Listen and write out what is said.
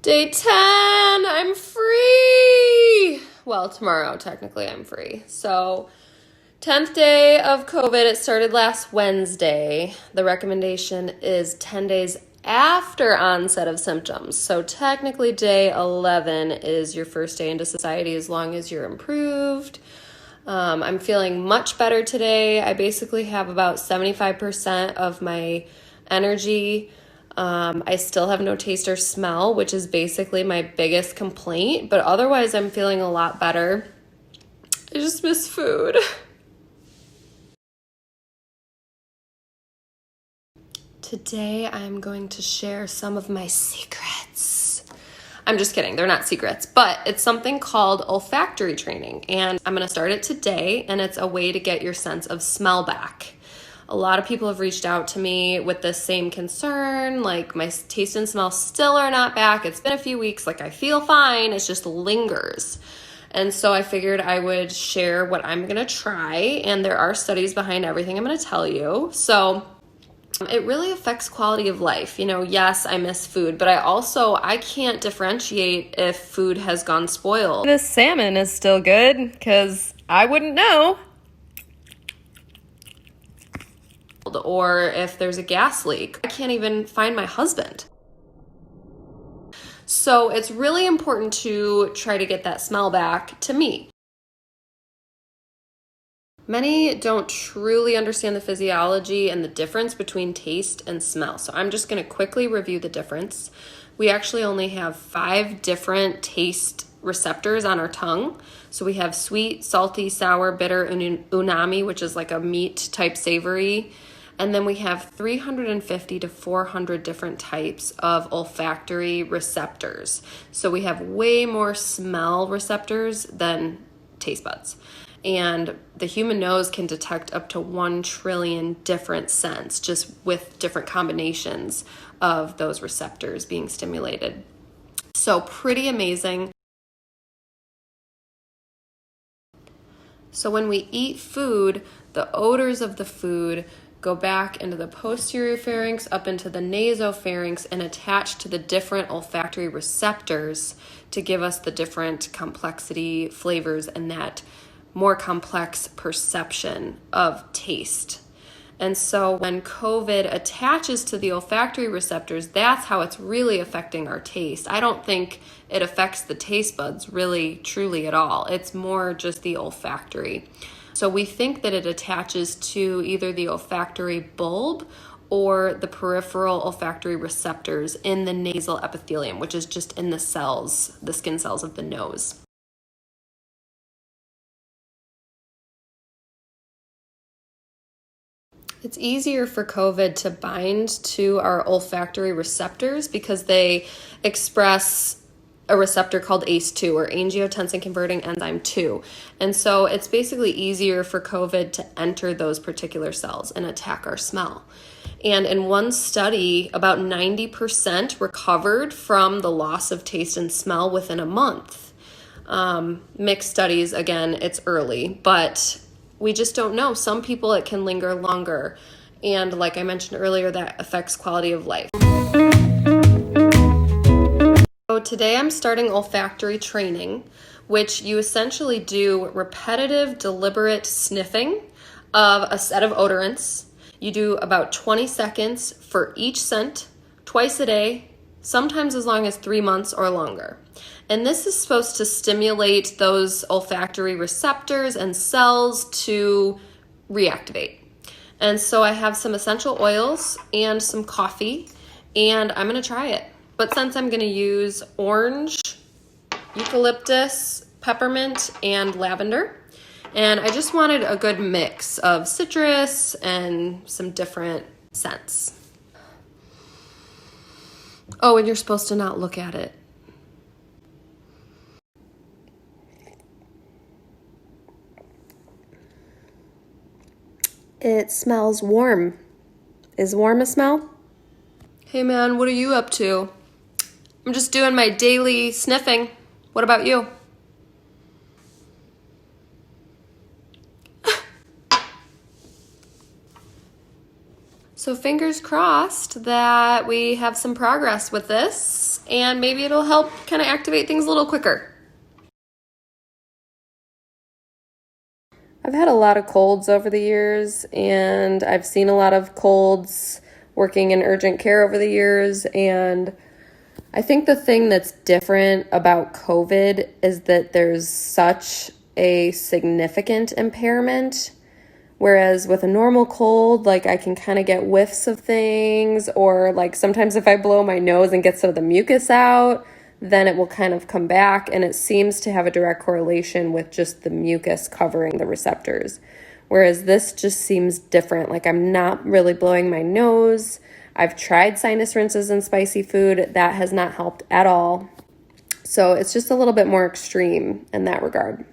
Day 10, I'm free. Well, tomorrow, technically, I'm free. So, 10th day of COVID, it started last Wednesday. The recommendation is 10 days after onset of symptoms. So, technically, day 11 is your first day into society as long as you're improved. I'm feeling much better today. I basically have about 75% of my energy. I still have no taste or smell, which is basically my biggest complaint, but otherwise I'm feeling a lot better. I just miss food. Today I'm going to share some of my secrets. I'm just kidding, they're not secrets, but it's something called olfactory training, and I'm going to start it today, and it's a way to get your sense of smell back. A lot of people have reached out to me with the same concern, like my taste and smell still are not back. It's been a few weeks, like I feel fine, it just lingers. And so I figured I would share what I'm gonna try, and there are studies behind everything I'm gonna tell you. So it really affects quality of life. Yes, I miss food, but I can't differentiate if food has gone spoiled. This salmon is still good, because I wouldn't know. Or if there's a gas leak. I can't even find my husband. So it's really important to try to get that smell back to me. Many don't truly understand the physiology and the difference between taste and smell. So I'm just going to quickly review the difference. We actually only have 5 different taste receptors on our tongue. So we have sweet, salty, sour, bitter, umami, which is like a meat type savory. And then we have 350 to 400 different types of olfactory receptors. So we have way more smell receptors than taste buds. And the human nose can detect up to 1 trillion different scents just with different combinations of those receptors being stimulated. So pretty amazing. So when we eat food, the odors of the food go back into the posterior pharynx, up into the nasopharynx, and attach to the different olfactory receptors to give us the different complexity, flavors, and that more complex perception of taste. And so when COVID attaches to the olfactory receptors, that's how it's really affecting our taste. I don't think it affects the taste buds really, truly at all. It's more just the olfactory. So we think that it attaches to either the olfactory bulb or the peripheral olfactory receptors in the nasal epithelium, which is just in the cells, the skin cells of the nose. It's easier for COVID to bind to our olfactory receptors because they express a receptor called ACE2, or angiotensin converting enzyme 2. And so it's basically easier for COVID to enter those particular cells and attack our smell. And in one study, about 90% recovered from the loss of taste and smell within a month. Mixed studies, again, it's early, but we just don't know. Some people, it can linger longer. And like I mentioned earlier, that affects quality of life. So today I'm starting olfactory training, which you essentially do repetitive, deliberate sniffing of a set of odorants. You do about 20 seconds for each scent, twice a day, sometimes as long as 3 months or longer. And this is supposed to stimulate those olfactory receptors and cells to reactivate. And so I have some essential oils and some coffee, and I'm gonna try it. But since I'm gonna use orange, eucalyptus, peppermint, and lavender, and I just wanted a good mix of citrus and some different scents. Oh, and you're supposed to not look at it. It smells warm. Is warm a smell? Hey man, what are you up to? I'm just doing my daily sniffing. What about you? So fingers crossed that we have some progress with this, and maybe it'll help kind of activate things a little quicker. I've had a lot of colds over the years, and I've seen a lot of colds working in urgent care over the years, and I think the thing that's different about COVID is that there's such a significant impairment. Whereas with a normal cold, like I can kind of get whiffs of things, or like sometimes if I blow my nose and get some of the mucus out, then it will kind of come back, and it seems to have a direct correlation with just the mucus covering the receptors. Whereas this just seems different. Like I'm not really blowing my nose. I've tried sinus rinses and spicy food. That has not helped at all. So it's just a little bit more extreme in that regard.